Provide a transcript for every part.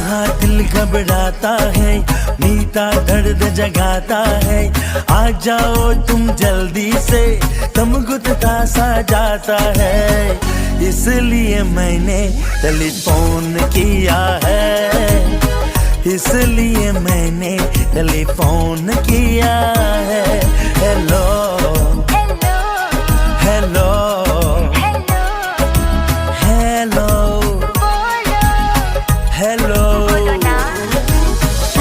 यहाँ दिल घबराता है, मीठा दर्द जगाता है। आ जाओ तुम जल्दी से, दम घुटता सा जाता है। इसलिए मैंने टेलीफोन किया है, इसलिए मैंने टेलीफोन किया है। Hello hello hello hello.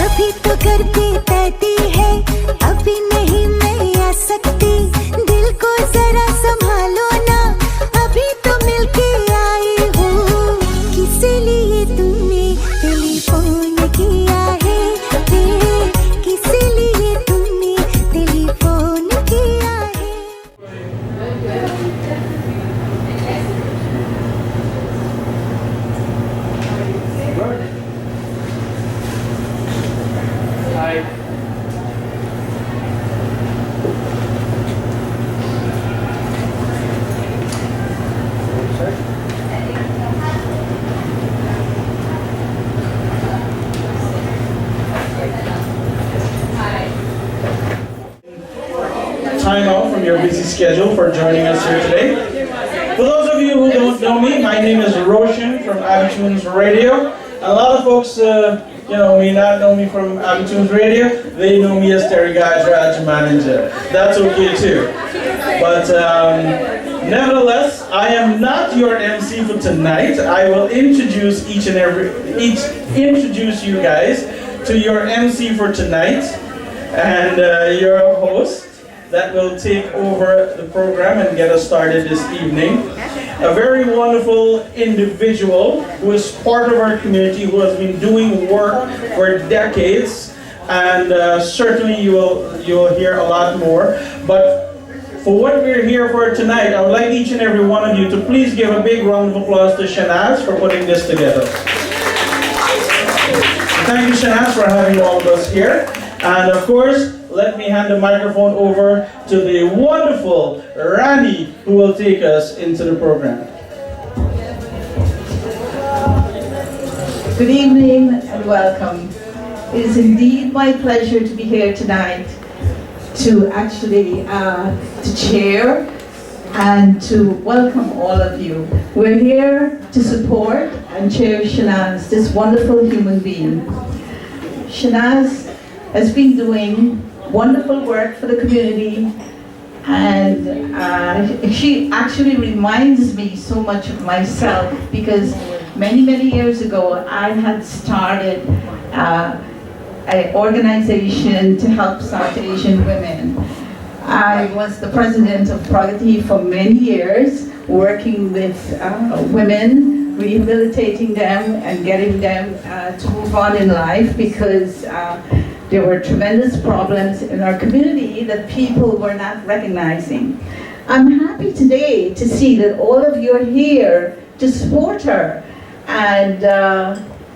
अभी तो घर पे तैती है, अभी नहीं मैं आ सकती। दिल को जरा संभालो ना, अभी तो मिलके आई हूँ। किस लिए तुमने टेलीफोन किया है, किस लिए तुमने टेलीफोन किया है। Time out from your busy schedule for joining us here today. For those of you who don't know me, my name is Roshan from Abitunes Radio. A lot of folks, may not know me from Abitunes Radio. They know me as Terry Gajraj Manager. That's okay too. But nevertheless, I am not your MC for tonight. I will introduce introduce you guys to your MC for tonight and your host that will take over the program and get us started this evening. A very wonderful individual who is part of our community, who has been doing work for decades, and certainly you will hear a lot more. But for what we're here for tonight, I would like each and every one of you to please give a big round of applause to Shanaz for putting this together. Thank you, Shanaz, for having all of us here. And of course, let me hand the microphone over to the wonderful Rani, who will take us into the program. Good evening and welcome. It is indeed my pleasure to be here tonight to actually to chair and to welcome all of you. We're here to support and cheer Shanaz, this wonderful human being. Shanaz has been doing wonderful work for the community, and she actually reminds me so much of myself, because many years ago I had started an organization to help South Asian women. I was the president of Pragati for many years, working with women, rehabilitating them and getting them to move on in life, because there were tremendous problems in our community that people were not recognizing. I'm happy today to see that all of you are here to support her. And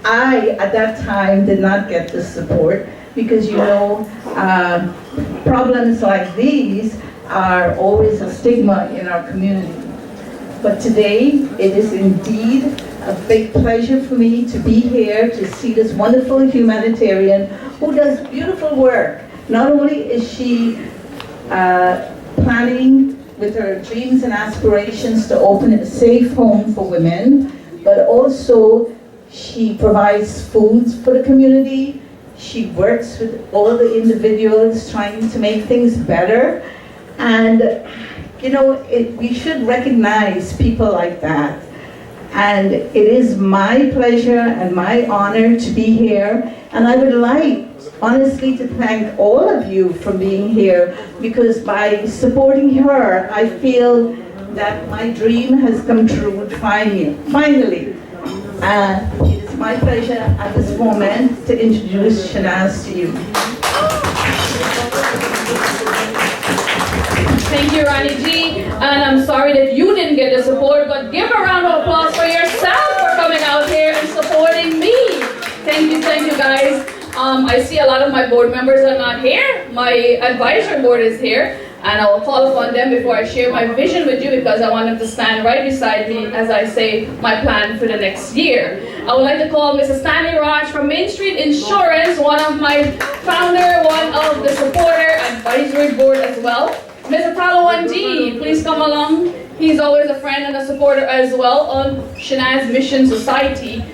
I, at that time, did not get the support, because problems like these are always a stigma in our community. But today, it is indeed a big pleasure for me to be here to see this wonderful humanitarian who does beautiful work. Not only is she planning with her dreams and aspirations to open a safe home for women, but also she provides foods for the community. She works with all the individuals trying to make things better. And we should recognize people like that. And it is my pleasure and my honor to be here. And I would like, honestly, to thank all of you for being here, because by supporting her, I feel that my dream has come true finally. It is my pleasure at this moment to introduce Shanaz to you. Thank you, Rani Ji, and I'm sorry that you didn't get the support, but give a round of applause for yourself for coming out here and supporting me. Thank you guys. I see a lot of my board members are not here. My advisory board is here, And I will call upon them before I share my vision with you, because I want them to stand right beside me as I say my plan for the next year. I would like to call Mr. Stanley Raj from Main Street Insurance, one of my founder, one of the supporter advisory board as well. Mr. Talawan G, please come along. He's always a friend and a supporter as well on Shanaz Mission Society.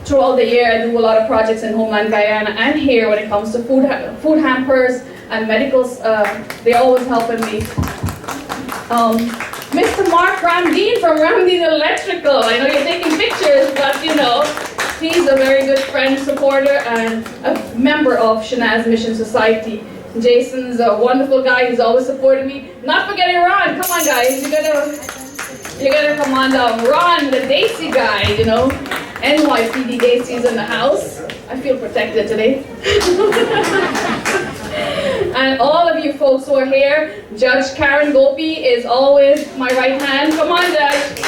Throughout the year, I do a lot of projects in homeland Guyana and here when it comes to food hampers and medicals. They're always helping me. Mr. Mark Ramdeen from Ramdeen Electrical. I know you're taking pictures, but you know, he's a very good friend, supporter, and a member of Shanaz Mission Society. Jason's a wonderful guy. He's always supporting me. Not forgetting Ron. Come on, guys. You gotta come on down. Ron, the Daisy guy, you know. NYPD Daisy's in the house. I feel protected today. And all of you folks who are here, Judge Karen Gopi is always my right hand. Come on, Judge.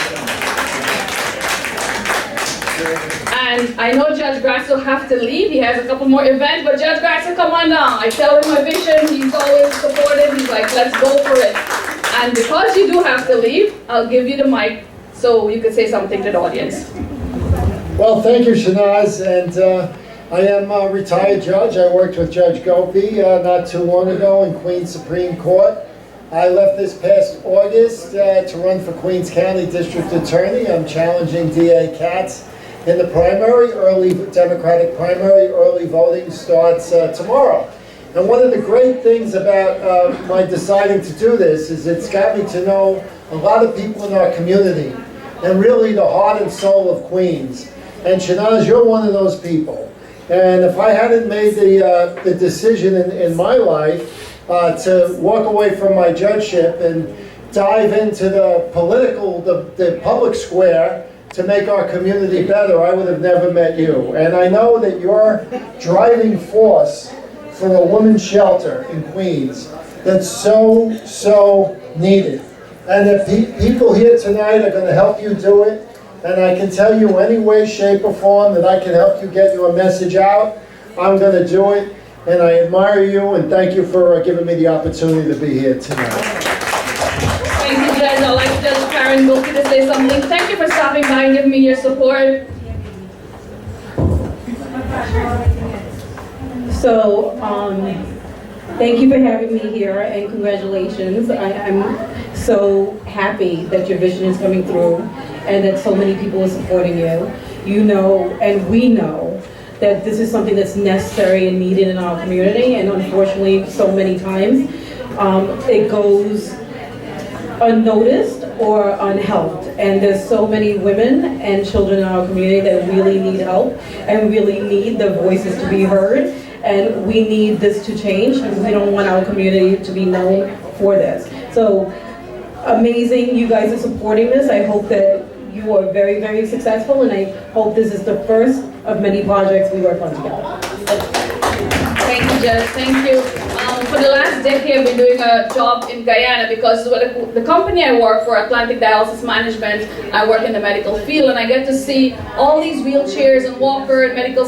And I know Judge Grass will have to leave. He has a couple more events, but Judge Grass will come on down. I tell him my vision. He's always supportive. He's like, let's go for it. And because you do have to leave, I'll give you the mic so you can say something to the audience. Well, thank you, Shanaz, and I am a retired judge. I worked with Judge Gopi not too long ago in Queens Supreme Court. I left this past August to run for Queens County District Attorney. I'm challenging DA Katz in the primary, early Democratic primary. Early voting starts tomorrow. And one of the great things about my deciding to do this is it's got me to know a lot of people in our community and really the heart and soul of Queens. And Shanaz, you're one of those people. And if I hadn't made the decision in my life to walk away from my judgeship and dive into the public square to make our community better, I would have never met you. And I know that you're driving force for a women's shelter in Queens that's so needed. And if people here tonight are going to help you do it, and I can tell you any way, shape, or form that I can help you get your message out, I'm going to do it. And I admire you, and thank you for giving me the opportunity to be here tonight. Thank you, Judge. I'd like Judge Karen Gopi to say something. Thank you for stopping by and giving me your support. So, thank you for having me here, and congratulations. I'm so happy that your vision is coming through and that so many people are supporting you. You know, and we know, that this is something that's necessary and needed in our community, and unfortunately, so many times, it goes unnoticed or unhelped. And there's so many women and children in our community that really need help and really need their voices to be heard. And we need this to change, because we don't want our community to be known for this. So amazing, you guys are supporting this. I hope that you are very, very successful, and I hope this is the first of many projects we work on together. Thank you, Judge. Thank you. For the last decade, I've been doing a job in Guyana because the company I work for, Atlantic Dialysis Management, I work in the medical field, and I get to see all these wheelchairs and walker and medical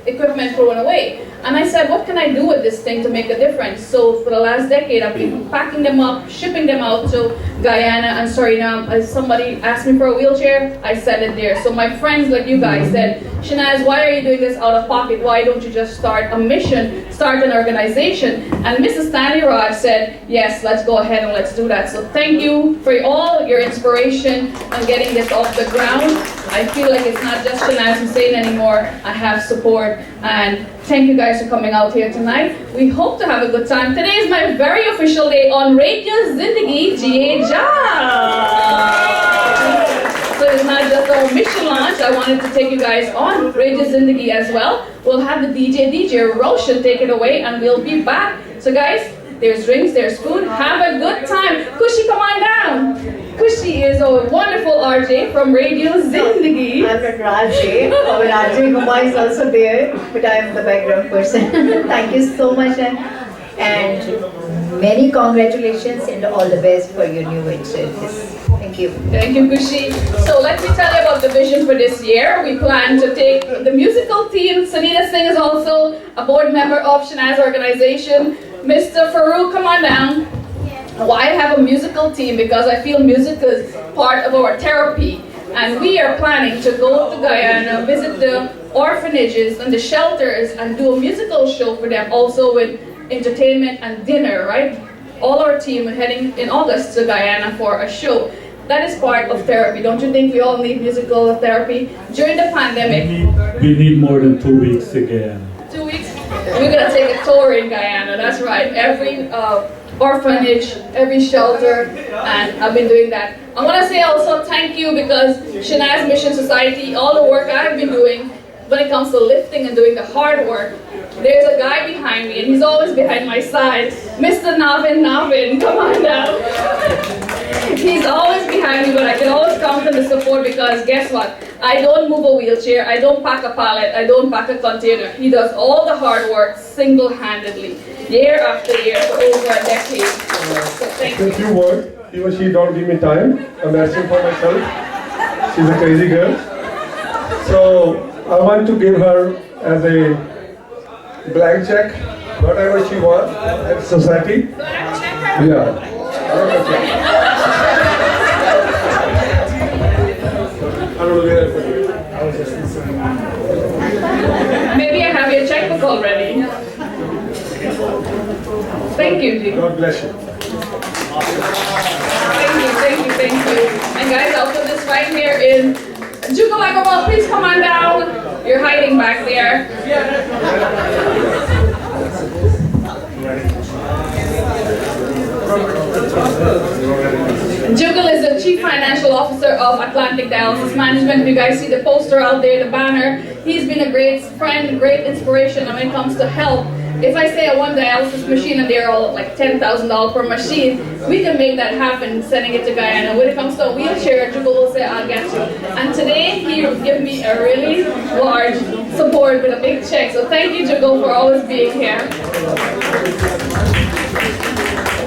equipment thrown away. And I said, what can I do with this thing to make a difference? So for the last decade, I've been packing them up, shipping them out to Guyana and Suriname. As somebody asked me for a wheelchair, I sent it there. So my friends like you guys said, Shanaz, why are you doing this out of pocket? Why don't you just start a mission, start an organization? And Mrs. Stanley Raj said, yes, let's go ahead and let's do that. So thank you for all your inspiration on getting this off the ground. I feel like it's not just Shanaz Hussein anymore. I have support, and thank you guys for coming out here tonight. We hope to have a good time. Today is my very official day on Radio Zindagi Jie Ja. So it's not just our mission launch. I wanted to take you guys on Radio Zindagi as well. We'll have the DJ Roshan take it away, and we'll be back. So guys, there's drinks, there's food. Have a good time. Kushi, come on down. Kushi is a wonderful RJ from Radio Zindagi. I'm not RJ. Our RJ Guma is also there, but I am the background person. Thank you so much, and many congratulations and all the best for your new ventures. Thank you. Thank you, Kushi. So let me tell you about the vision for this year. We plan to take the musical team. Sunita Singh is also a board member of Shanaz organization. Mr. Farouk, come on down. Why I have a musical team? Because I feel music is part of our therapy. And we are planning to go to Guyana, visit the orphanages and the shelters and do a musical show for them, also with entertainment and dinner, right? All our team are heading in August to Guyana for a show. That is part of therapy. Don't you think we all need musical therapy? During the pandemic, we need more than 2 weeks again. 2 weeks? We're gonna take a tour in Guyana, that's right. Every orphanage, every shelter, and I've been doing that. I want to say also thank you because Shanaz Mission Society, all the work I've been doing when it comes to lifting and doing the hard work, there's a guy behind me and he's always behind my side. Mr. Navin, come on now. He's always behind me, but I can always count on the support because guess what? I don't move a wheelchair, I don't pack a pallet, I don't pack a container. He does all the hard work single-handedly, year after year for over a decade. So thank you. If you work, he or she don't give me time. I'm asking for myself. She's a crazy girl. So I want to give her as a blank check, whatever she wants at society. Yeah. Maybe I have your checkbook already. Thank you, G. God bless you. Thank you. And guys, I'll put this right here in Jugalagawa, please come on down. You're hiding back there. Jugal is the Chief Financial Officer of Atlantic Dialysis Management. If you guys see the poster out there, the banner, he's been a great friend, great inspiration when it comes to health. If I say I want dialysis machine and they're all like $10,000 per machine, we can make that happen sending it to Guyana. When it comes to a wheelchair, Jugal will say, I'll get you. And today, he gave me a really large support with a big check. So thank you, Jugal, for always being here.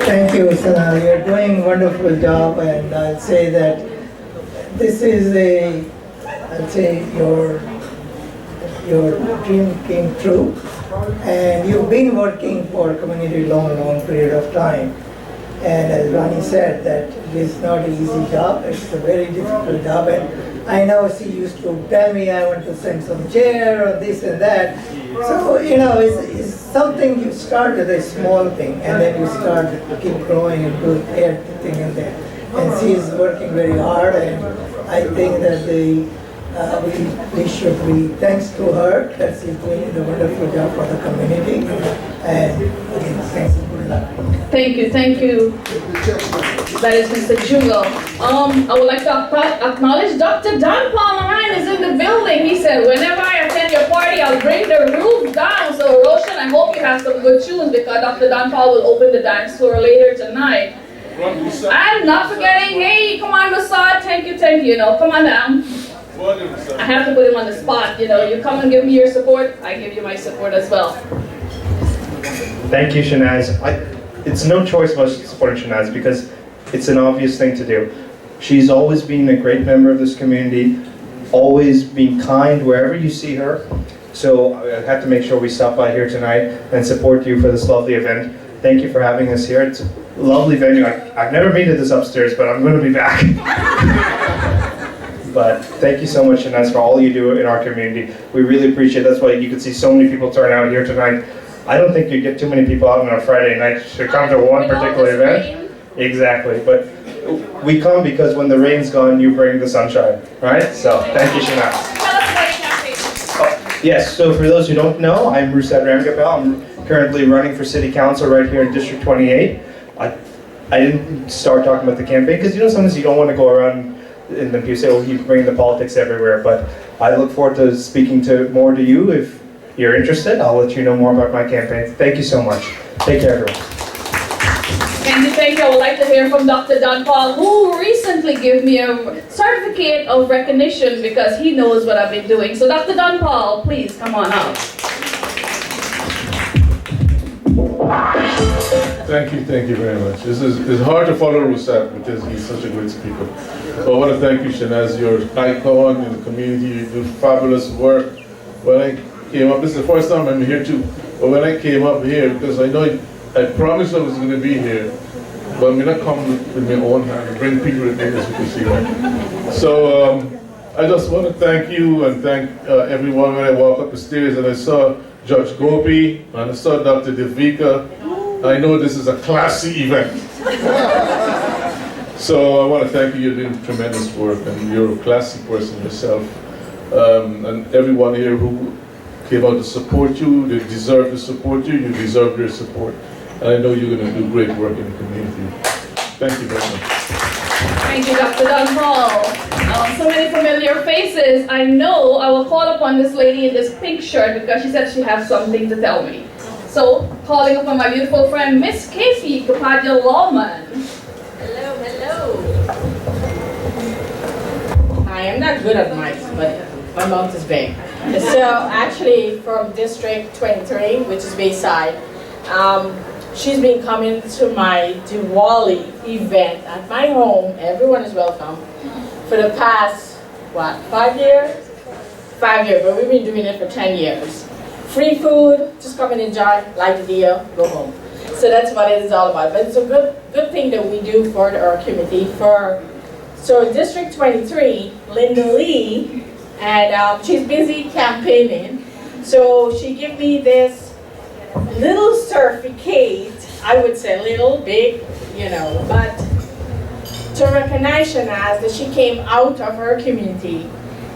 Thank you, Sana. You're doing a wonderful job, and I'll say that this is your dream came true, and you've been working for community long period of time. And as Ronnie said, that it is not an easy job, it's a very difficult job. And I know she used to tell me I want to send some chair or this and that. So, you know, it's something you start with a small thing and then you start to keep growing and do everything in there. And she is working very hard, and I think that we should be thanks to her that she's doing a wonderful job for the community. And again, thanks and good luck. Thank you. That is Mr. Jugal. I would like to acknowledge Dr. Don Paul Moran is in the building. He said, whenever I attend your party, I'll bring the roof down. So Roshan, I hope you have some good tunes because Dr. Don Paul will open the dance floor later tonight. And not forgetting, hey, come on, Masad, thank you, come on down. I have to put him on the spot, you come and give me your support, I give you my support as well. Thank you, Shanaz. It's no choice but supporting Shanaz because it's an obvious thing to do. She's always been a great member of this community, always been kind wherever you see her. So I have to make sure we stop by here tonight and support you for this lovely event. Thank you for having us here. It's a lovely venue. I've never been to this upstairs, but I'm going to be back. But thank you so much, Shanaz, for all you do in our community. We really appreciate it. That's why you can see so many people turn out here tonight. I don't think you get too many people out on a Friday night to come to one particular event. Exactly, but we come because when the rain's gone, you bring the sunshine, right? So thank you, Shanaz. Yes, so for those who don't know, I'm Rusad Ramgapal. I'm currently running for City Council right here in District 28. I didn't start talking about the campaign because sometimes you don't want to go around and then people say, oh, you bring the politics everywhere. But I look forward to speaking more to you. If you're interested, I'll let you know more about my campaign. Thank you so much. Take care, everyone. Thank you. I would like to hear from Dr. Don Paul, who recently gave me a certificate of recognition because he knows what I've been doing. So Dr. Don Paul, please come on up. Thank you very much. It's hard to follow Rusat because he's such a great speaker. So I want to thank you, Shanaz. You're an icon in the community. You do fabulous work. When I came up, this is the first time I'm here too, but when I came up here, because I promised I was going to be here, but I'm not come with my own hand, bring people with me, as you can see, right? So I just want to thank you and thank everyone. When I walk up the stairs and I saw Judge Gopi and I saw Dr. Devika, I know this is a classy event. So I want to thank you. You're doing tremendous work and you're a classy person yourself. And everyone here who came out to support you, they deserve to support you, you deserve their support. And I know you're going to do great work in the community. Thank you very much. Thank you, Dr. Dunhall. So many familiar faces. I know I will call upon this lady in this pink shirt because she said she has something to tell me. So, calling upon my beautiful friend, Miss Casey Kapadia Lawman. Hello, hello. Hi, I'm not good at mics, but my mouth is big. So, actually, from District 23, which is Bayside, she's been coming to my Diwali event at my home. Everyone is welcome. For the past, what, 5 years? 5 years, but we've been doing it for 10 years. Free food, just come and enjoy, light the deal, go home. So that's what it is all about. But it's a good thing that we do for our community. So District 23, Linda Lee, and she's busy campaigning. So she gave me this little certificate, I would say little, big, you know, but to recognize Shanaz that she came out of her community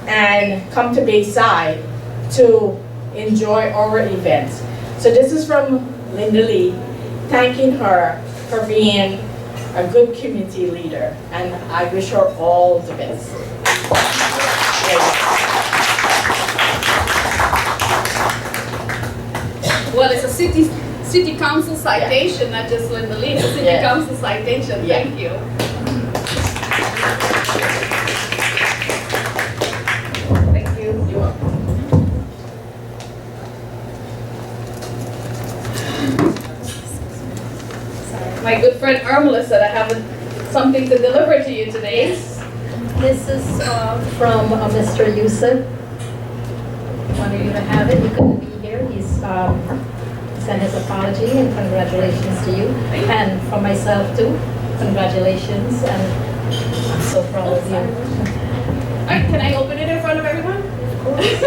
and come to Bayside to enjoy our events. So this is from Linda Lee, thanking her for being a good community leader, and I wish her all the best. Well, it's a city council citation, not just Linda Lee. It's a city council citation. Thank you. Thank you. You're welcome. My good friend Irmela said I have something to deliver to you today. Yes. This is from Mr. Yusuf. Wanted you to have it. You couldn't be here. He's sent his apology and congratulations to you. And from myself too, congratulations. And I'm so proud of you. All right, can I open it in front of everyone? Of course.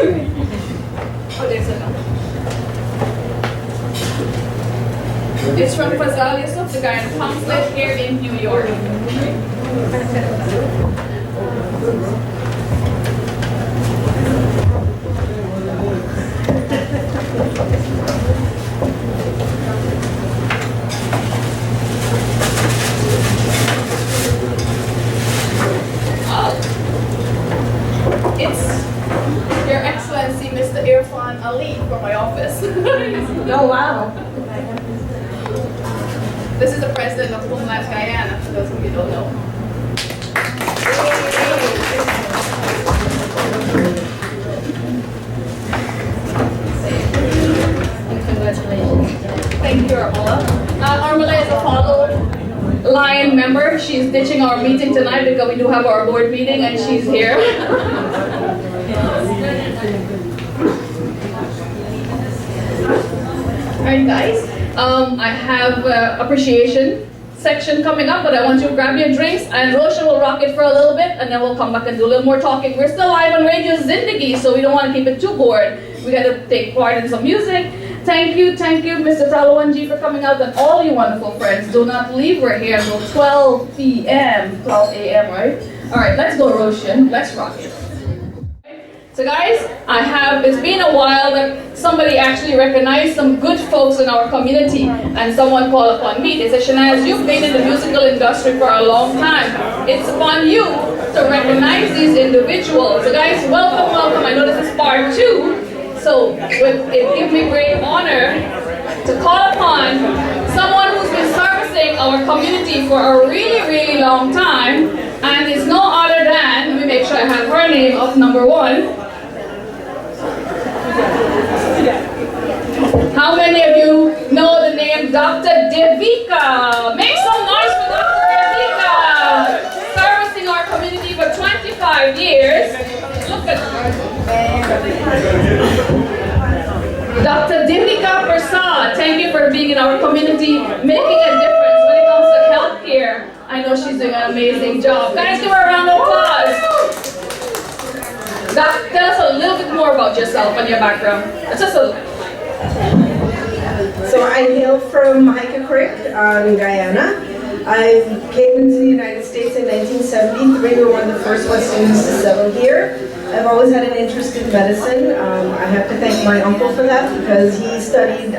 Oh, there's a note. It's from Fazal Yusuf, the Guyana consulate here in New York. It's Your Excellency, Mr. Irfan Ali from my office. Oh, wow. This is the president of Homeland Guyana, for those of you who don't know. Congratulations. Thank you, Armela. Armela is a follow line member. She's ditching our meeting tonight because we do have our board meeting and she's here. Alright guys, I have appreciation section coming up, but I want you to grab your drinks and Roshan will rock it for a little bit and then we'll come back and do a little more talking. We're still live on Radio Zindagi, so we don't want to keep it too bored. We got to take part in some music. Thank you, Mr. Talawanji for coming out and all you wonderful friends. Do not leave, we're here until 12 p.m., 12 a.m., right? Alright, let's go Roshan, let's rock it. So guys, it's been a while that somebody actually recognized some good folks in our community and someone called upon me. They said, Shanaz, you've been in the musical industry for a long time. It's upon you to recognize these individuals. So guys, welcome. I know this is part 2. So it gives me great honor to call upon someone who's been servicing our community for a really, really long time. And it's no other than, let me make sure I have her name up number 1. How many of you know the name Dr. Devika? Make some noise for Dr. Devika! Servicing our community for 25 years. Look at Dr. Devika Prasad, thank you for being in our community, making a difference when it comes to healthcare. here. I know she's doing an amazing job. Guys, give her a round of applause. Doc, tell us a little bit more about yourself and your background. Just a So I hail from Hiker Creek in Guyana. I came into the United States in 1973. We were one of the first West Indians to settle here. I've always had an interest in medicine. I have to thank my uncle for that because he studied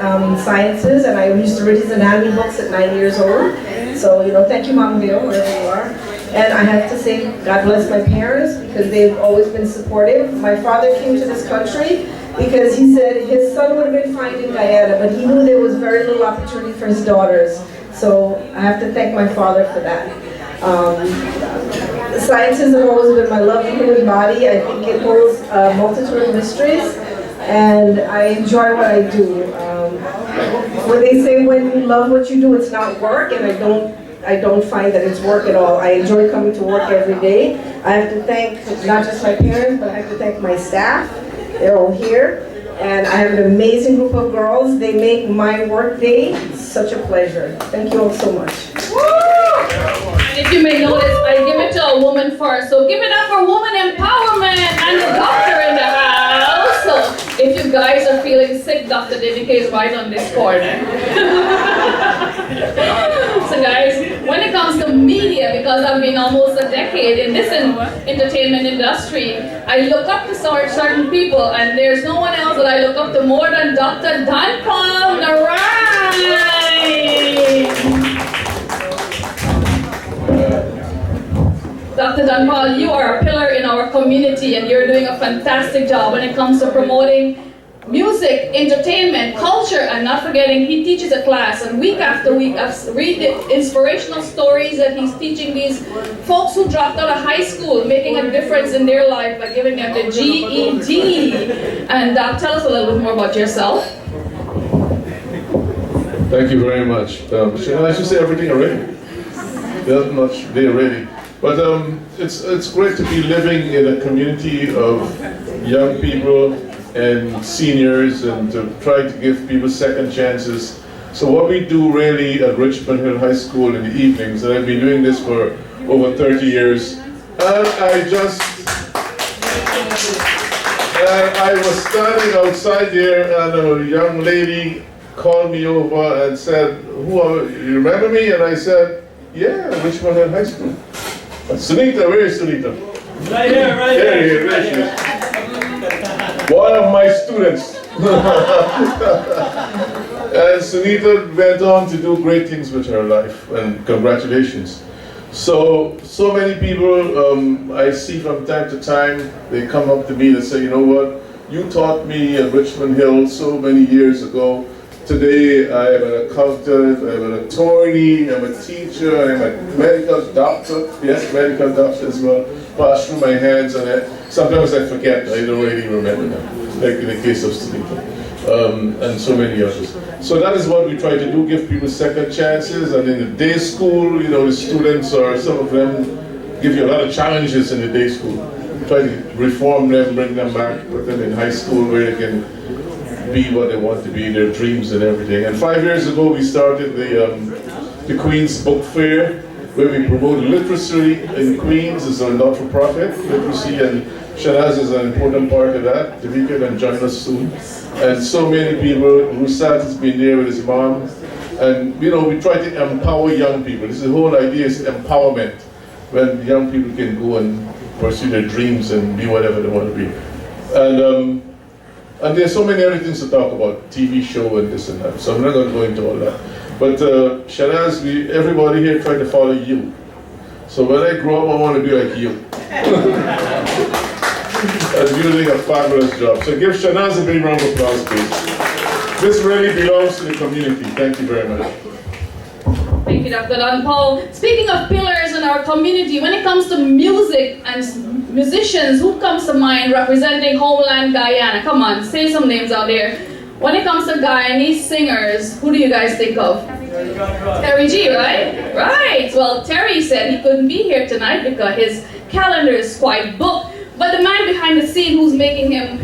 sciences and I used to read his anatomy books at 9 years old. So, thank you, Mom Bill, wherever you are. And I have to say, God bless my parents because they've always been supportive. My father came to this country because he said his son would have been fine in Guyana, but he knew there was very little opportunity for his daughters. So I have to thank my father for that. Sciences have always been my love of the human body. I think it holds a multitude of mysteries, and I enjoy what I do. When they say when you love what you do, it's not work, and I don't find that it's work at all. I enjoy coming to work every day. I have to thank not just my parents, but I have to thank my staff. They're all here. And I have an amazing group of girls. They make my work day such a pleasure. Thank you all so much. And if you may notice, I give it to a woman first. So give it up for woman empowerment and the doctor in the house. So if you guys are feeling sick, Dr. Devika is right on this corner. So guys, when it comes to media, because I've been almost a decade in this entertainment industry, I look up to certain people, and there's no one else that I look up to more than Dr. Don Paul Narai. Dr. Don Paul, you are a pillar in our community, and you're doing a fantastic job when it comes to promoting music, entertainment, culture, and not forgetting he teaches a class, and week after week I've read the inspirational stories that he's teaching these folks who dropped out of high school, making a difference in their life by giving them the GED. And tell us a little bit more about yourself. Thank you very much. I should say everything already. There's much there already. But it's great to be living in a community of young people and seniors, and to try to give people second chances. So what we do really at Richmond Hill High School in the evenings, and I've been doing this for over 30 years, and I was standing outside there, and a young lady called me over and said, "Who are you? You remember me?" And I said, "Yeah, Richmond Hill High School." Sunita, where is Sunita? Right here, right here. There she is. One of my students. And Sunita went on to do great things with her life, and congratulations. So many people I see from time to time, they come up to me and say, "You know what, you taught me at Richmond Hill so many years ago. Today I am an accountant, I'm an attorney, I'm a teacher, I'm a medical doctor." Yes, medical doctor as well. Pass through my hands, and sometimes I forget, I don't really remember them, like in the case of Sunita, and so many others. So that is what we try to do, give people second chances. And in the day school, the students, or some of them, give you a lot of challenges in the day school. Try to reform them, bring them back, put them in high school where they can be what they want to be, their dreams and everything. And 5 years ago we started the Queens Book Fair, where we promote literacy in Queens. It's a not-for-profit literacy, and Shanaz is an important part of that. Devika can join us soon. And so many people, Rusat has been there with his mom, and we try to empower young people. This is the whole idea, is empowerment, when young people can go and pursue their dreams and be whatever they want to be. And there's so many other things to talk about, TV show and this and that, so I'm not going to go into all that. But Shanaz, everybody here tried to follow you. So when I grow up, I want to be like you. And you're doing a fabulous job. So give Shanaz a big round of applause, please. This really belongs to the community. Thank you very much. Thank you, Dr. Don Paul. Speaking of pillars in our community, when it comes to music and musicians, who comes to mind representing homeland Guyana? Come on, say some names out there. When it comes to Guyanese singers, who do you guys think of? Terry G, right? Right. Well, Terry said he couldn't be here tonight because his calendar is quite booked. But the man behind the scene who's making him,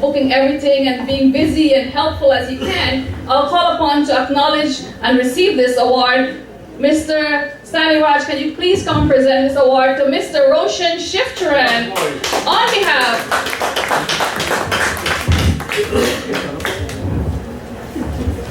booking everything and being busy and helpful as he can, I'll call upon to acknowledge and receive this award, Mr. Stanley Raj, can you please come and present this award to Mr. Roshan Shiftaran on behalf.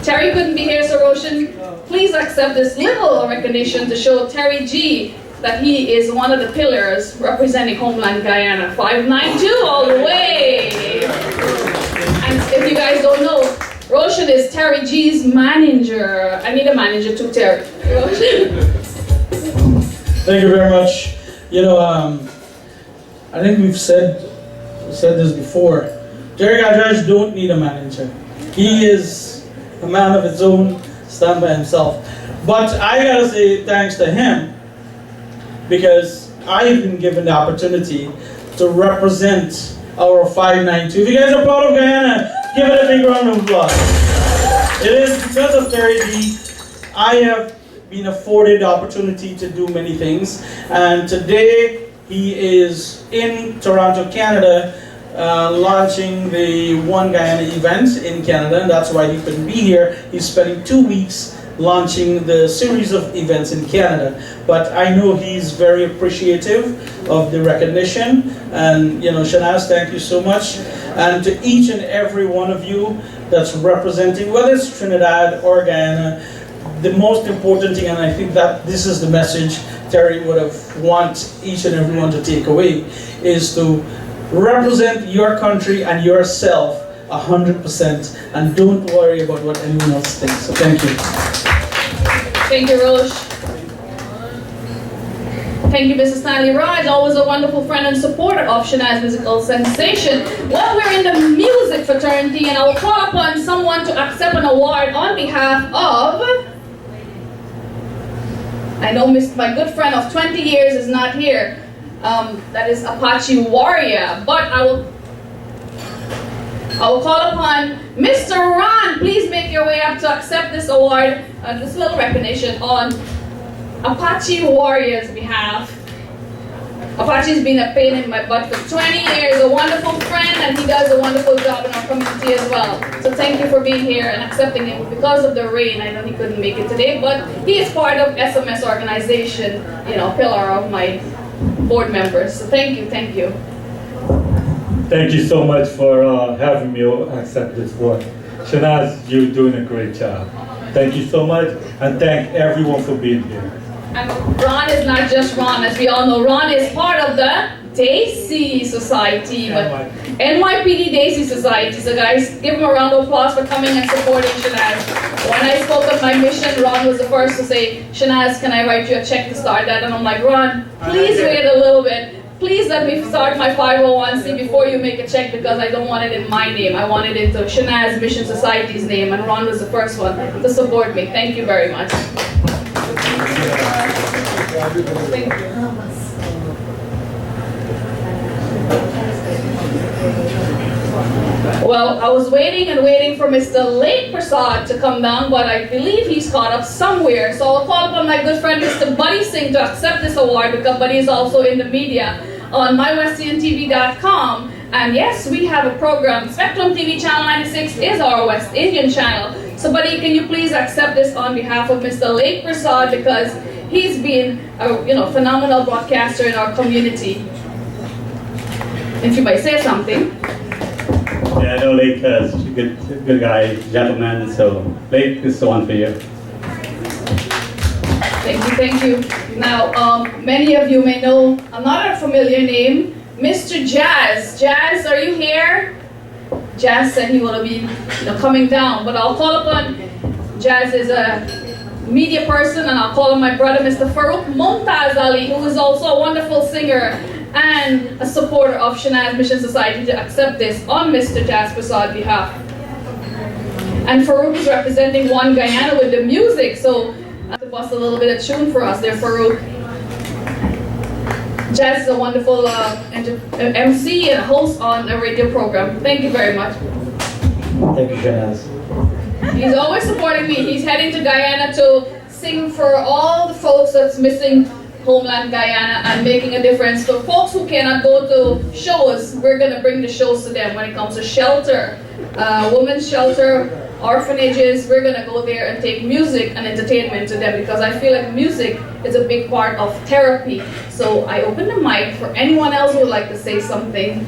Terry couldn't be here, so Roshan, please accept this little recognition to show Terry G that he is one of the pillars representing Homeland Guyana. 592 all the way. And if you guys don't know, Roshan is Terry G's manager. I need a manager too, Terry. Roshan. Thank you very much. You know, I think we've said this before. Terry Gajraj don't need a manager. He is a man of his own, stand by himself. But I gotta say thanks to him, because I've been given the opportunity to represent our 592. If you guys are proud of Guyana, give it a big round of applause. It is because of Terry G, I have been afforded the opportunity to do many things, and today he is in Toronto, Canada, launching the One Guyana event in Canada, and that's why he couldn't be here. He's spending 2 weeks launching the series of events in Canada, but I know he's very appreciative of the recognition. And you know, Shanaz, thank you so much, and to each and every one of you that's representing, whether it's Trinidad or Guyana, the most important thing, and I think that this is the message Terry would have want each and everyone to take away, is to represent your country and yourself 100%, and don't worry about what anyone else thinks. So thank you. Thank you, Rosh. Thank you, Mrs. Stanley Raj, always a wonderful friend and supporter of Shanaz Musical Sensation. Well, we're in the music fraternity, and I will call upon someone to accept an award on behalf of, I know my good friend of 20 years is not here. That is Apache Warrior, but I will call upon Mr. Ron. Please make your way up to accept this award, this little recognition on Apache Warrior's behalf. Apache's been a pain in my butt for 20 years, a wonderful friend, and he does a wonderful job in our community as well. So thank you for being here and accepting him. Because of the rain, I know he couldn't make it today, but he is part of SMS organization, you know, pillar of my board members. So thank you, thank you. Thank you so much for having me accept this award. Shanaz, you're doing a great job. Thank you so much, and thank everyone for being here. And Ron is not just Ron, as we all know. Ron is part of the Daisy Society, but NYPD Daisy Society. So guys, give him a round of applause for coming and supporting Shanaz. When I spoke of my mission, Ron was the first to say, Shanaz, can I write you a check to start that? And I'm like, Ron, please wait a little bit. Please let me start my 501c before you make a check, because I don't want it in my name. I want it into Shanaz Mission Society's name, and Ron was the first one to support me. Thank you very much. Thank you. Well, I was waiting and waiting for Mr. Lake Prasad to come down, but I believe he's caught up somewhere. So I'll call upon my good friend Mr. Buddy Singh to accept this award, because Buddy is also in the media on mywestindiantv.com. And yes, we have a program. Spectrum TV Channel 96 is our West Indian channel. So Buddy, can you please accept this on behalf of Mr. Lake Prasad, because he's been a phenomenal broadcaster in our community. If you might say something. Yeah, I know Lake is a good guy, gentleman, so Lake is the one for you. Thank you, thank you. Now, many of you may know another familiar name, Mr. Jazz. Jazz, are you here? Jazz said he will be coming down, but I'll call upon Jazz is a media person, and I'll call on my brother, Mr. Farouk Mumtaz Ali, who is also a wonderful singer and a supporter of Shanaz Mission Society, to accept this on Mr. Jazz Prasad's behalf. And Farouk is representing One Guyana with the music, so I have to bust a little bit of tune for us there, Farouk. Jazz is a wonderful MC and host on a radio program. Thank you very much. Thank you, Shanaz. He's always supporting me. He's heading to Guyana to sing for all the folks that's missing Homeland Guyana and making a difference. For folks who cannot go to shows, we're going to bring the shows to them when it comes to shelter, women's shelter, orphanages. We're gonna go there and take music and entertainment to them because I feel like music is a big part of therapy. So I open the mic for anyone else who would like to say something.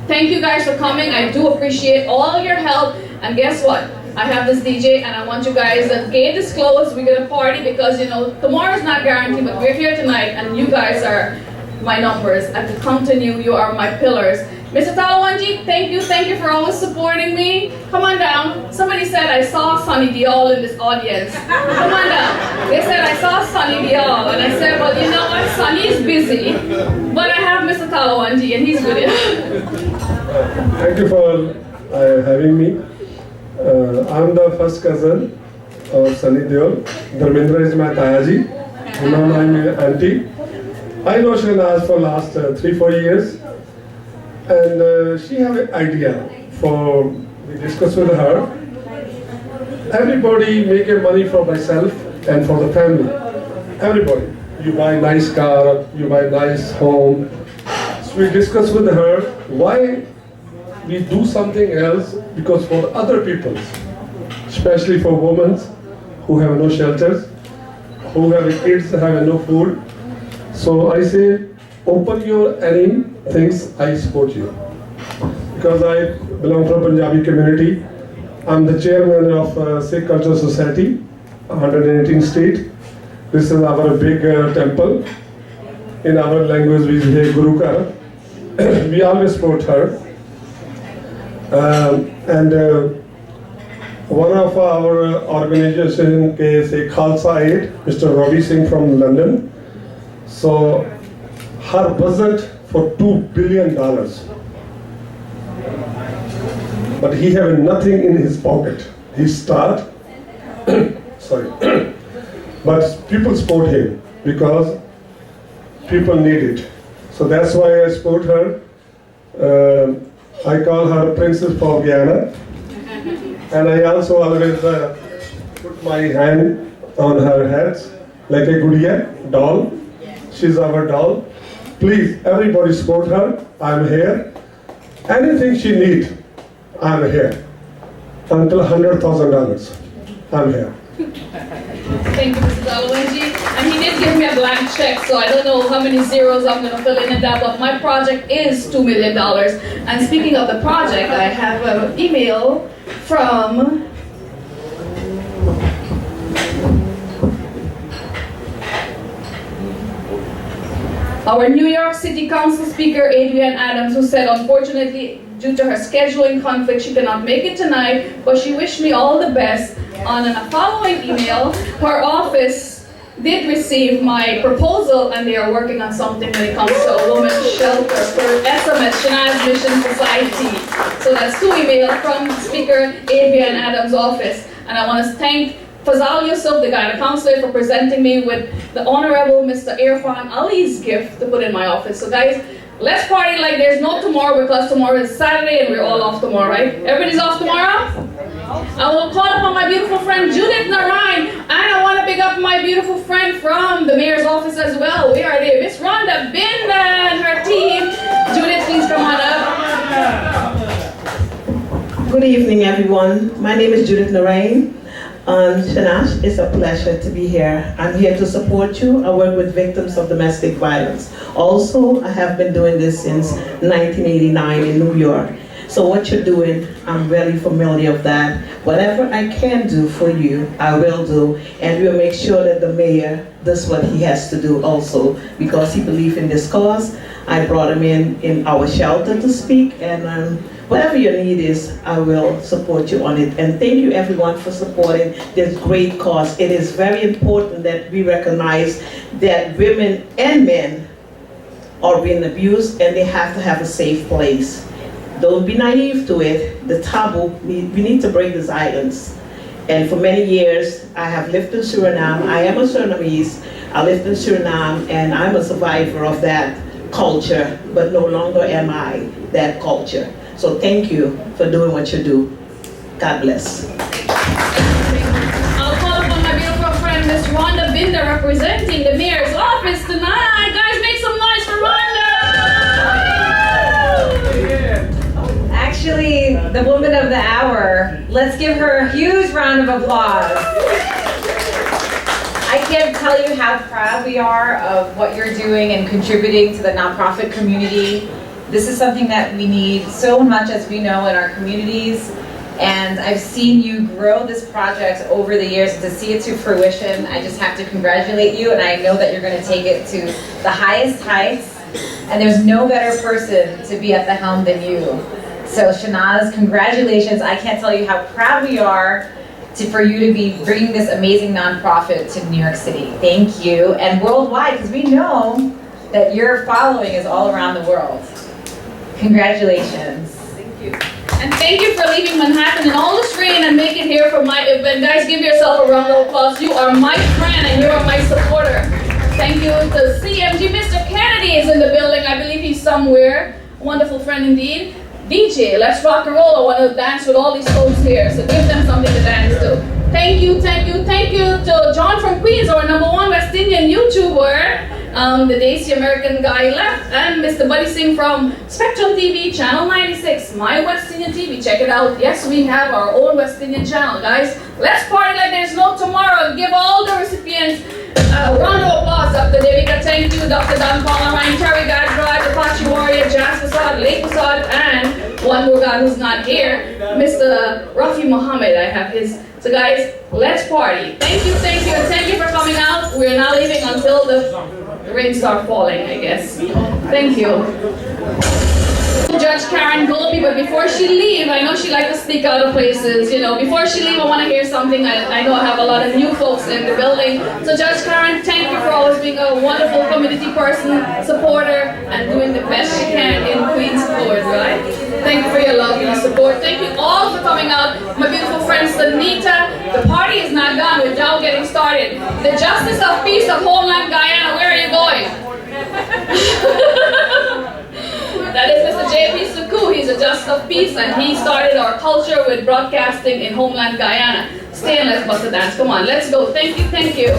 Thank you guys for coming. I do appreciate all your help. And guess what? I have this DJ and I want you guys, the gate is closed, we're gonna party because you know, tomorrow's not guaranteed, but we're here tonight and you guys are my numbers. I can count on you, you are my pillars. Mr. Talawanji, thank you for always supporting me. Come on down. Somebody said I saw Sunny Diol in this audience. Come on down. They said I saw Sunny Diol and I said, well, you know what, Sunny is busy, but I have Mr. Talawanji and he's good. Thank you for having me. I'm the first cousin of Sunny Deol. Dharmendra is my Tayaji. Now I'm your auntie. I know Shanaz for last 3-4 years. And she have an idea for, we discussed with her. Everybody make a money for myself and for the family. Everybody. You buy nice car, you buy nice home. So we discussed with her why we do something else, because for other people, especially for women who have no shelters, who have kids, have no food. So I say, open your any things, I support you. Because I belong from Punjabi community. I'm the chairman of Sikh Cultural Society, 118 Street. This is our big temple. In our language we say Guru Kar. We always support her. One of our organization is a Khalsa Aid, Mr. Ravi Singh from London. So her budget for $2 billion. But he have nothing in his pocket. He start, sorry, but people support him because people need it. So that's why I support her. I call her Princess for Guyana. And I also always put my hand on her head like a gudiya, doll. She's our doll. Please, everybody support her. I'm here. Anything she needs, I'm here. Until $100,000, I'm here. Thank you, Mr. Talawanji. And he did give me a blank check, so I don't know how many zeros I'm going to fill in that, but my project is $2 million. And speaking of the project, I have an email from our New York City Council Speaker, Adrienne Adams, who said, unfortunately, due to her scheduling conflict, she cannot make it tonight, but she wished me all the best. On a following email, her office did receive my proposal, and they are working on something when it comes to a women's shelter for SMS, Shanaz Mission Society. So that's 2 emails from Speaker Adrienne Adams' office. And I want to thank Fazal Yusuf, the Guyana Councillor, for presenting me with the Honorable Mr. Irfan Ali's gift to put in my office. So guys, let's party like there's no tomorrow, because tomorrow is Saturday and we're all off tomorrow, right? Everybody's off tomorrow? I will call upon my beautiful friend Judith Narain, and I want to pick up my beautiful friend from the mayor's office as well. Where are they? Miss Rhonda Binda and her team. Judith, please come on up. Good evening, everyone. My name is Judith Narain. Shanaz, it's a pleasure to be here. I'm here to support you. I work with victims of domestic violence. Also, I have been doing this since 1989 in New York. So what you're doing, I'm very familiar with that. Whatever I can do for you, I will do. And we'll make sure that the mayor does what he has to do also, because he believes in this cause. I brought him in our shelter to speak, and whatever your need is, I will support you on it. And thank you everyone for supporting this great cause. It is very important that we recognize that women and men are being abused, and they have to have a safe place. Don't be naive to it. The taboo, we need to break the silence. And for many years, I have lived in Suriname. I am a Surinamese. I lived in Suriname, and I'm a survivor of that culture, but no longer am I that culture. So thank you for doing what you do. God bless. I'll call upon my beautiful friend, Miss Rhonda Binda, representing the mayor's office tonight. Guys, make some noise for Rhonda! actually the woman of the hour. Let's give her a huge round of applause. I can't tell you how proud we are of what you're doing and contributing to the nonprofit community. This is something that we need so much, as we know, in our communities. And I've seen you grow this project over the years, and to see it to fruition, I just have to congratulate you, and I know that you're going to take it to the highest heights, and there's no better person to be at the helm than you. So Shanaz, congratulations. I can't tell you how proud we are for you to be bringing this amazing nonprofit to New York City. Thank you. And worldwide, because we know that your following is all around the world. Congratulations. Thank you. And thank you for leaving Manhattan in all this rain and make it here for my event. Guys, give yourself a round of applause. You are my friend and you are my supporter. Thank you to CMG. Mr. Kennedy is in the building. I believe he's somewhere. Wonderful friend indeed. DJ, let's rock and roll. I want to dance with all these folks here. So give them something to dance to. Thank you, thank you, thank you to John from Queens, our #1 West Indian YouTuber. The Daisy American guy left, and Mr. Buddy Singh from Spectrum TV, Channel 96, My West Indian TV. Check it out. Yes, we have our own West Indian channel, guys. Let's party like there's no tomorrow. Give all the recipients a round of applause. Dr. Devika, thank you. Dr. Dan Palmarine, Terry Gadraj, Apache Warrior, Jazz Fasad, Lake Fasad, and one more guy who's not here, Mr. Rafi Muhammad. I have his. So guys, let's party. Thank you, and thank you for coming out. We're not leaving until the rain starts falling, I guess. Thank you. Judge Karen Goldie, but before she leaves, I know she likes to sneak out of places. You know, before she leaves, I want to hear something. I know I have a lot of new folks in the building. So Judge Karen, thank you for always being a wonderful community person, supporter, and doing the best you can in Queens Forward, right? Thank you for your love and your support. Thank you all for coming out. My beautiful friend Sanita, the party is not done. We're now getting started. The Justice of Peace of Homeland Guyana, where are you going? That is Mr. J.P. Suku. He's a Justice of Peace, and he started our culture with broadcasting in Homeland Guyana. Stay and let's bust a dance. Come on, let's go. Thank you, thank you.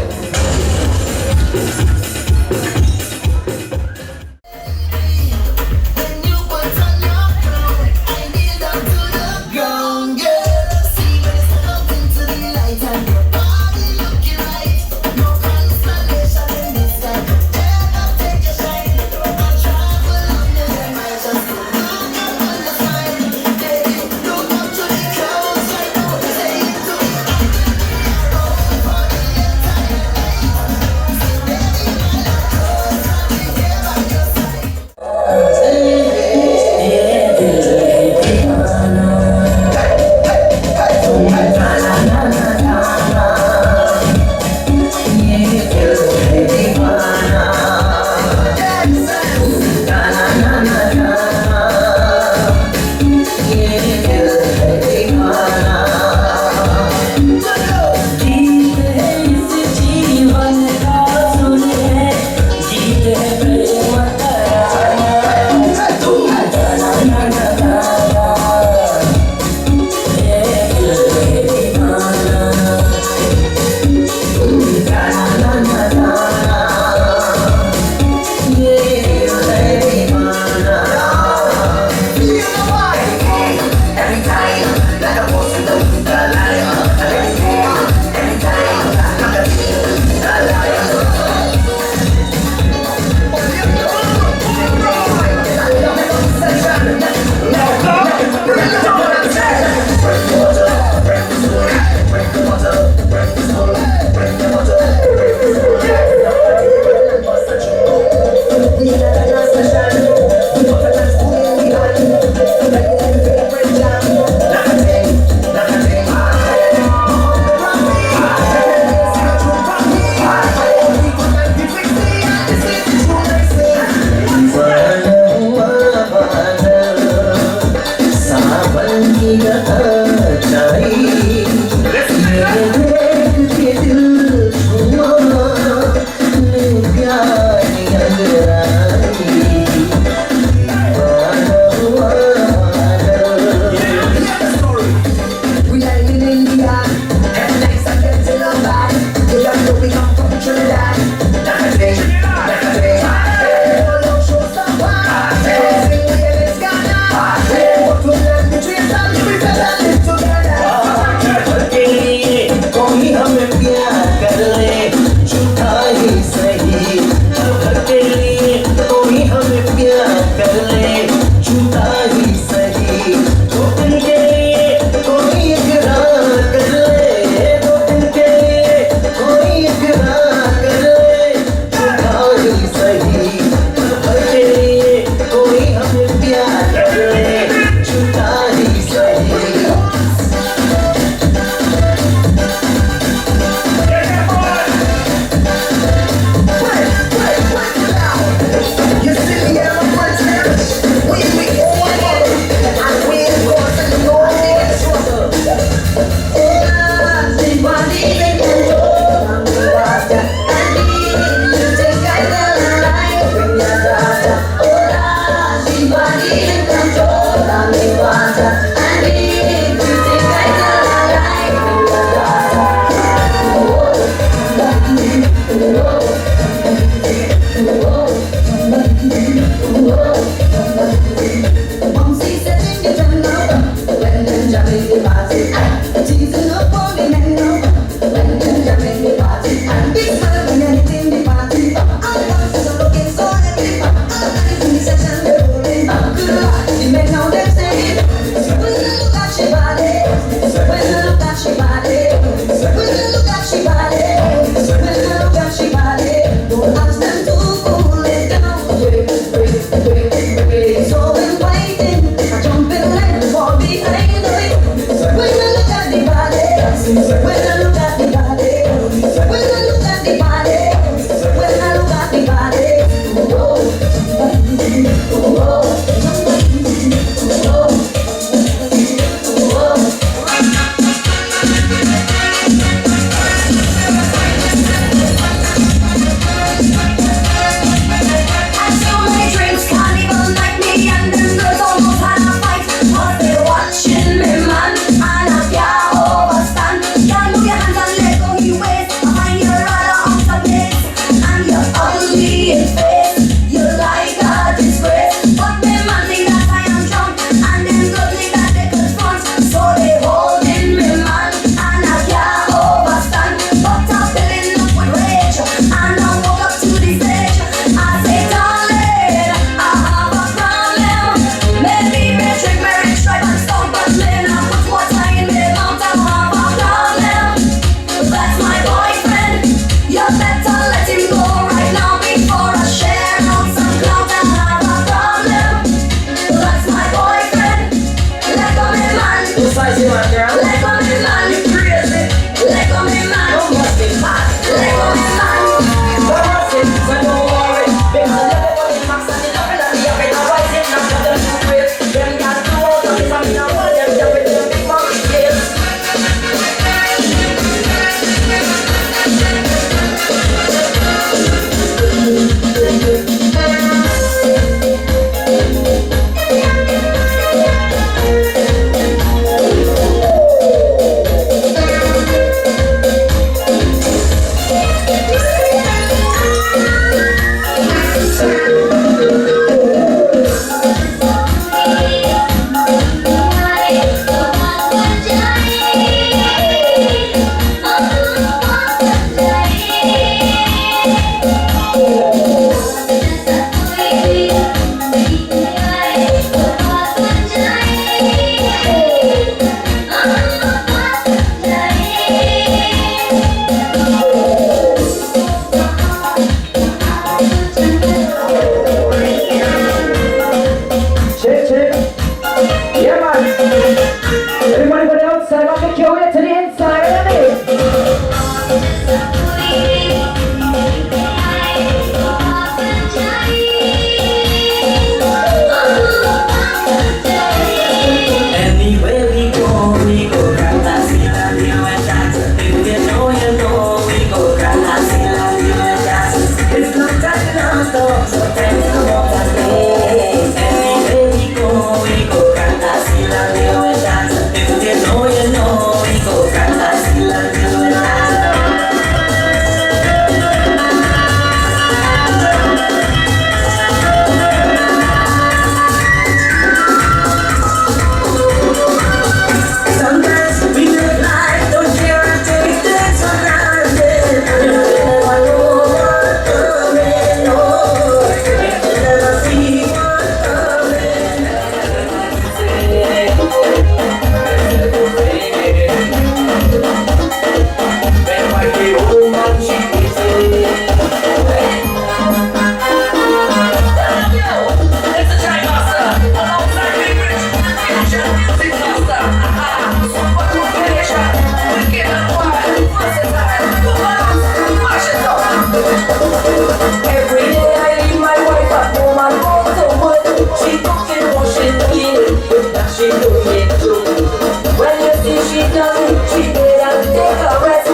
she done, she better take a rest.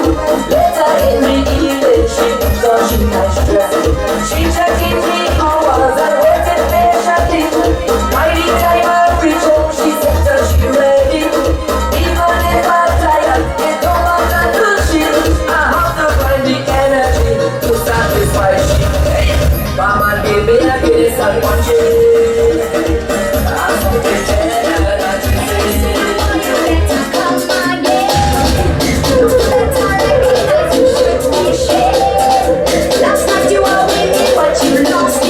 Let her in the evening, she cause she not stressed. She checking the hours and waiting patiently. By the time I reach home, she said that she ready. Even if I'm tired, it don't matter to she. I have to find the energy to satisfy she. Come on, baby, I get this and watch it. I'm so pretend that you say. You better come again. You better let me as you should be shared. Last night you were with me, but you lost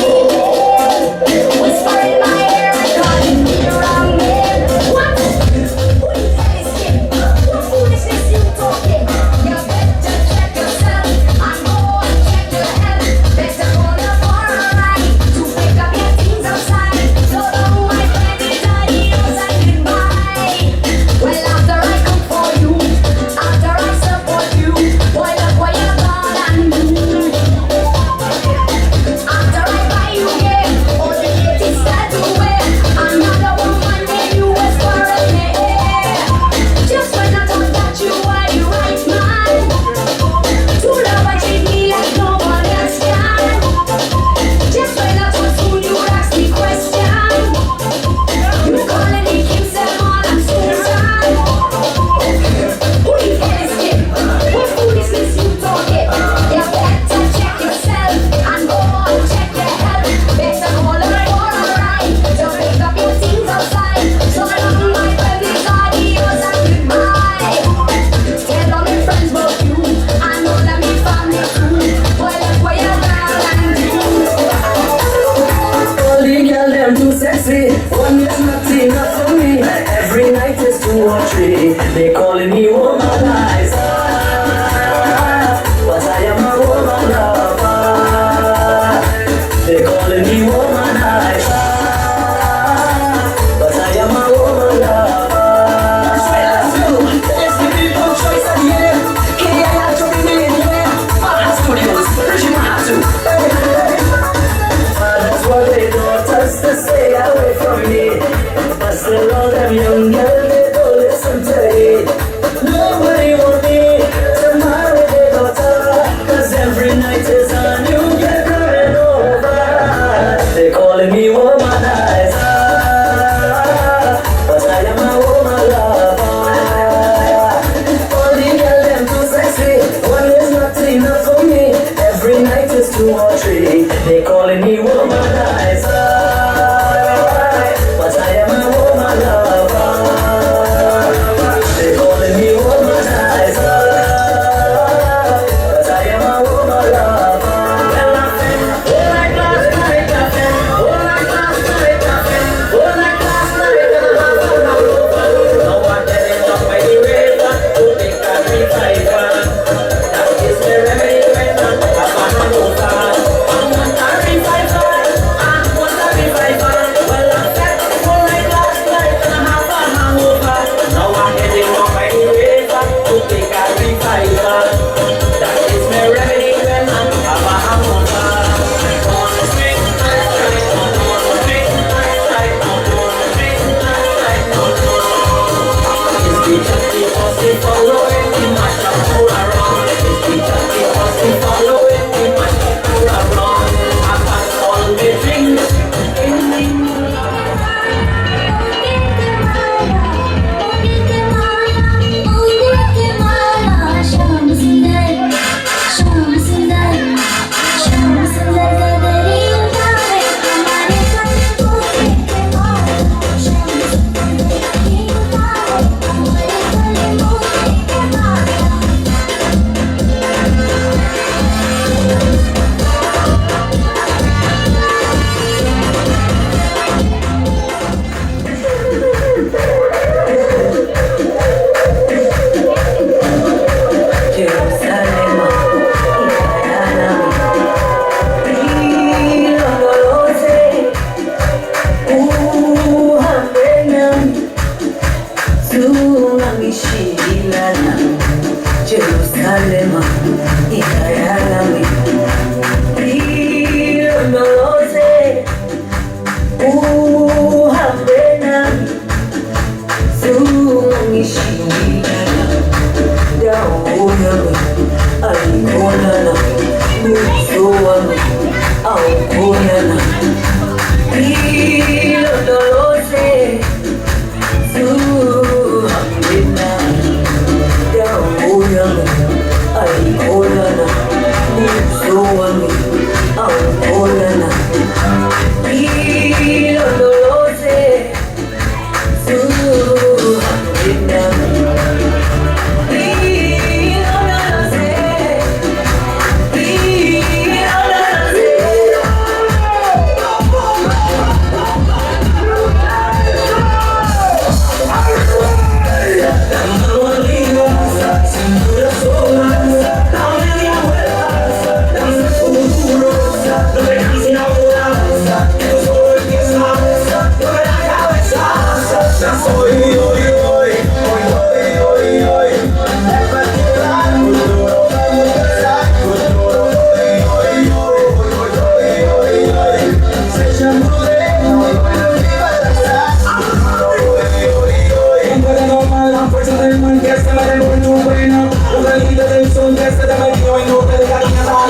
muy buena. Un ratito del son que se te metió y no te deja ni a la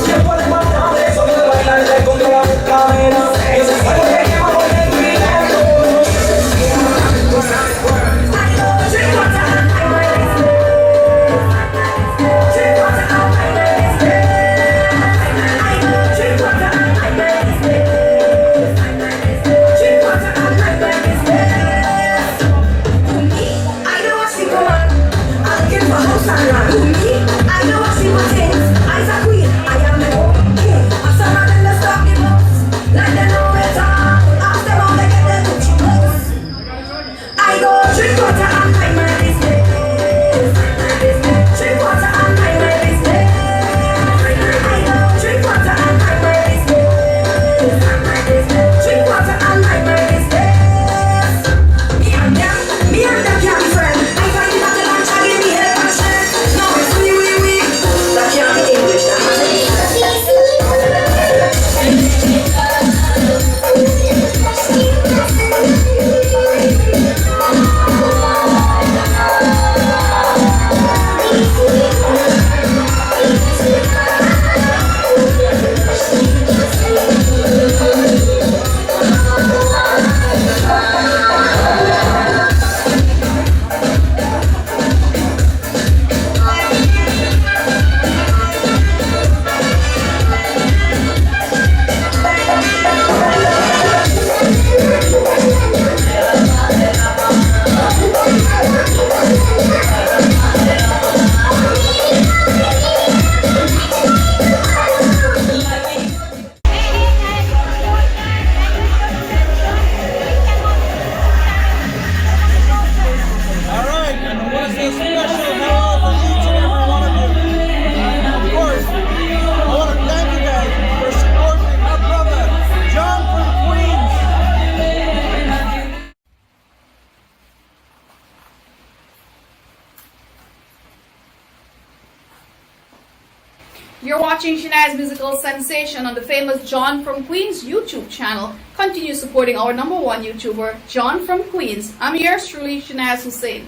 que puedes matar de eso que bailar contra la cadena. Ese es algo que lleva por el dinero. You're watching Shanaz Musical Sensation on the famous John from Queens YouTube channel. Continue supporting our #1 YouTuber, John from Queens. I'm yours truly, Shanaz Hussein.